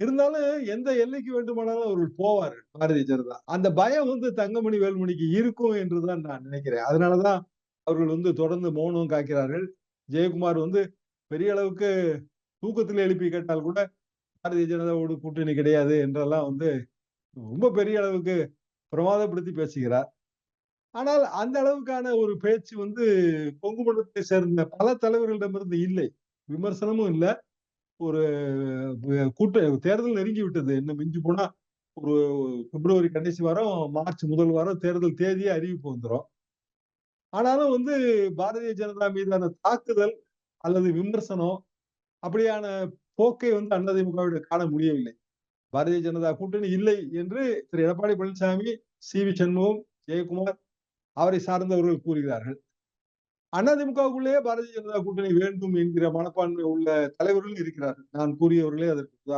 இருந்தாலும் எந்த எல்லைக்கு வேண்டுமானாலும் அவர்கள் போவார்கள் பாரதிய ஜனதா. அந்த பயம் தங்கமணி, வேலுமணிக்கு இருக்கும் என்று தான் நான் நினைக்கிறேன். அதனால தான் அவர்கள் தொடர்ந்து மௌனம் காக்கிறார்கள். ஜெயக்குமார் பெரிய அளவுக்கு தூக்கத்தில எழுப்பி கேட்டால் கூட பாரதிய ஜனதாவோடு கூட்டணி கிடையாது என்றெல்லாம் ரொம்ப பெரிய அளவுக்கு பிரமாதப்படுத்தி பேசுகிறார். ஆனால் அந்த அளவுக்கான ஒரு பேச்சு கொங்கு மண்டலத்தை சேர்ந்த பல தலைவர்களிடமிருந்து இல்லை. விமர்சனமும் இல்ல. ஒரு தேர்தல் நெருங்கி விட்டது. இன்னும் மிஞ்சி போனா ஒரு பிப்ரவரி கடைசி வாரம், மார்ச் முதல் வாரம் தேர்தல் தேதியே அறிவிப்பு வந்துரும். ஆனாலும் பாரதிய ஜனதா மீதான தாக்குதல் அல்லது விமர்சனம் அப்படியான போக்கை அதிமுகவிடம் காண முடியவில்லை. பாரதிய ஜனதா கூட்டணி இல்லை என்று திரு எடப்பாடி பழனிசாமி, சி.வி. சண்முகம், ஜெயக்குமார் அவரை சார்ந்தவர்கள் கூறுகிறார்கள். அதிமுகவுக்குள்ளேயே பாரதிய ஜனதா கூட்டணி வேண்டும் என்கிற மனப்பான்மை உள்ள தலைவர்களும் இருக்கிறார்கள். நான் கூறியவர்களே அதற்கு